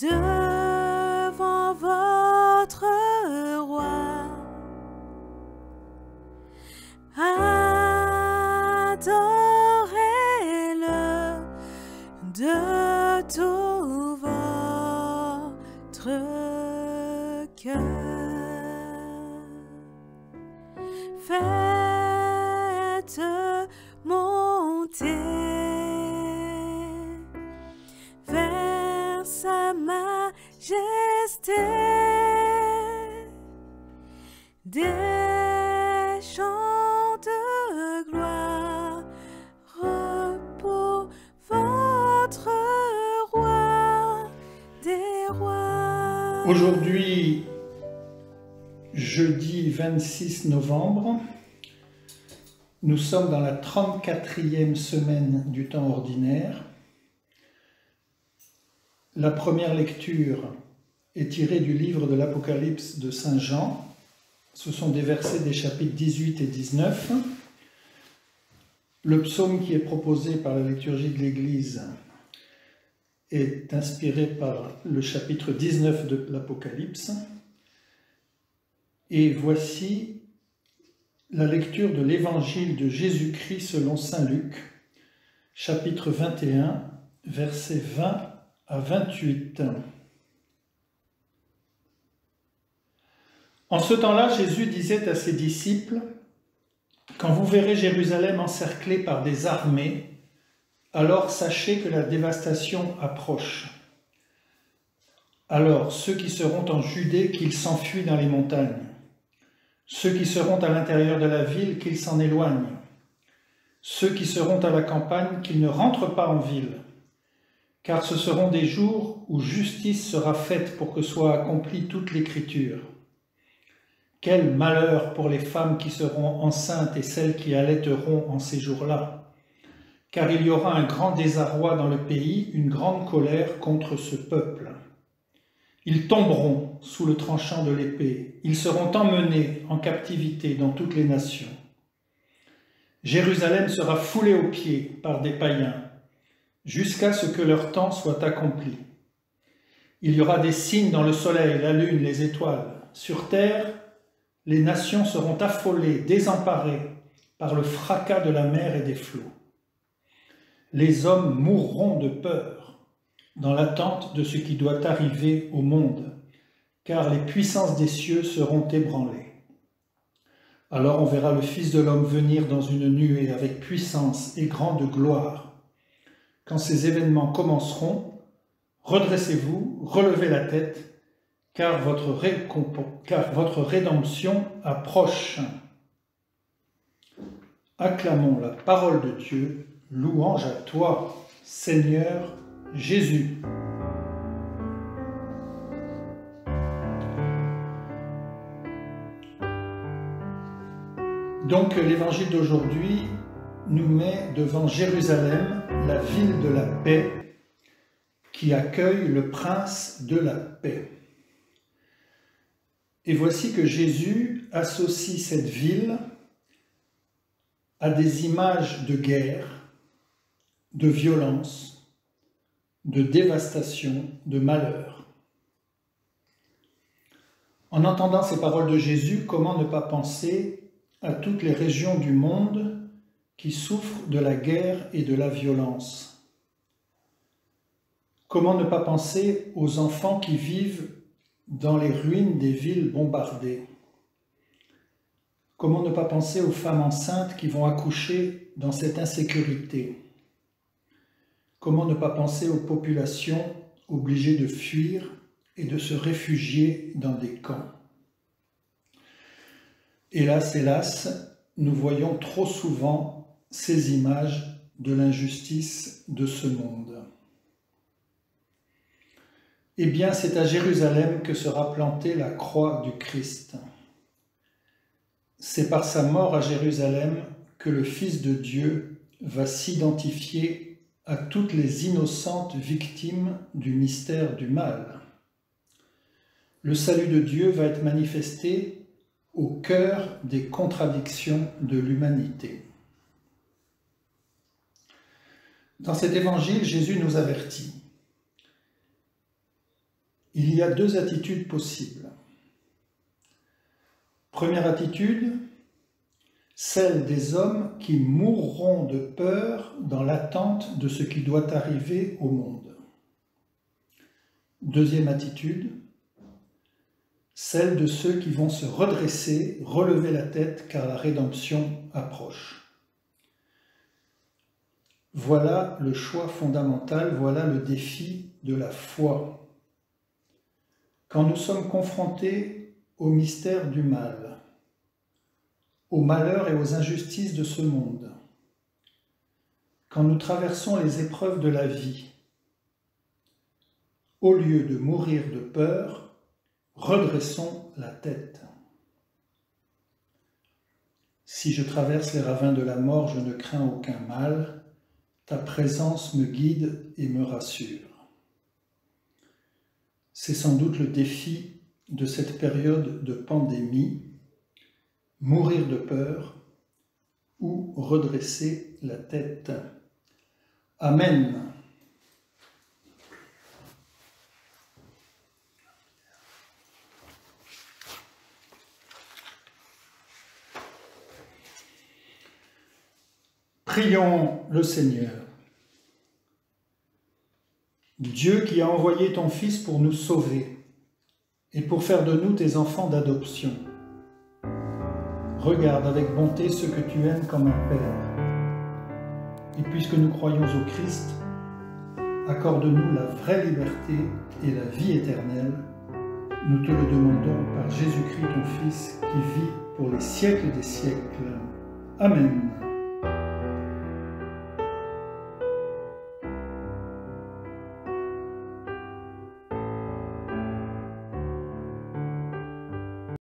devant votre roi. Adorez-le de tout votre cœur. Faites monter vers sa majesté des chants de gloire pour votre roi des rois. Aujourd'hui, jeudi 26 novembre, nous sommes dans la 34e semaine du temps ordinaire. La première lecture est tirée du livre de l'Apocalypse de Saint Jean. Ce sont des versets des chapitres 18 et 19. Le psaume qui est proposé par la liturgie de l'Église est inspiré par le chapitre 19 de l'Apocalypse. Et voici la lecture de l'Évangile de Jésus-Christ selon saint Luc, chapitre 21, versets 20 à 28. En ce temps-là, Jésus disait à ses disciples : « Quand vous verrez Jérusalem encerclée par des armées, alors sachez que la dévastation approche. Alors ceux qui seront en Judée, qu'ils s'enfuient dans les montagnes. Ceux qui seront à l'intérieur de la ville, qu'ils s'en éloignent. Ceux qui seront à la campagne, qu'ils ne rentrent pas en ville. Car ce seront des jours où justice sera faite pour que soit accomplie toute l'Écriture. Quel malheur pour les femmes qui seront enceintes et celles qui allaiteront en ces jours-là. Car il y aura un grand désarroi dans le pays, une grande colère contre ce peuple. Ils tomberont sous le tranchant de l'épée, ils seront emmenés en captivité dans toutes les nations. Jérusalem sera foulée aux pieds par des païens, jusqu'à ce que leur temps soit accompli. Il y aura des signes dans le soleil, la lune, les étoiles. Sur terre, les nations seront affolées, désemparées par le fracas de la mer et des flots. Les hommes mourront de peur dans l'attente de ce qui doit arriver au monde, car les puissances des cieux seront ébranlées. Alors on verra le Fils de l'homme venir dans une nuée avec puissance et grande gloire. Quand ces événements commenceront, redressez-vous, relevez la tête, car votre rédemption approche. Acclamons la parole de Dieu, louange à toi, Seigneur Jésus. Donc l'évangile d'aujourd'hui nous met devant Jérusalem, la ville de la paix, qui accueille le prince de la paix. Et voici que Jésus associe cette ville à des images de guerre, de violence, de dévastation, de malheur. En entendant ces paroles de Jésus, comment ne pas penser à toutes les régions du monde qui souffrent de la guerre et de la violence? Comment ne pas penser aux enfants qui vivent dans les ruines des villes bombardées? Comment ne pas penser aux femmes enceintes qui vont accoucher dans cette insécurité? Comment ne pas penser aux populations obligées de fuir et de se réfugier dans des camps? Hélas, hélas, nous voyons trop souvent ces images de l'injustice de ce monde. Eh bien, c'est à Jérusalem que sera plantée la croix du Christ. C'est par sa mort à Jérusalem que le Fils de Dieu va s'identifier à toutes les innocentes victimes du mystère du mal. Le salut de Dieu va être manifesté au cœur des contradictions de l'humanité. Dans cet évangile, Jésus nous avertit. il y a deux attitudes possibles. Première attitude, celle des hommes qui mourront de peur dans l'attente de ce qui doit arriver au monde. Deuxième attitude, celle de ceux qui vont se redresser, relever la tête car la rédemption approche. Voilà le choix fondamental, voilà le défi de la foi. Quand nous sommes confrontés au mystère du mal, aux malheurs et aux injustices de ce monde, quand nous traversons les épreuves de la vie, au lieu de mourir de peur, redressons la tête. Si je traverse les ravins de la mort, je ne crains aucun mal. Ta présence me guide et me rassure. C'est sans doute le défi de cette période de pandémie, mourir de peur ou redresser la tête. Amen. Prions le Seigneur. Dieu qui a envoyé ton Fils pour nous sauver et pour faire de nous tes enfants d'adoption, regarde avec bonté ceux que tu aimes comme un Père. Et puisque nous croyons au Christ, accorde-nous la vraie liberté et la vie éternelle. Nous te le demandons par Jésus-Christ, ton Fils, qui vit pour les siècles des siècles. Amen.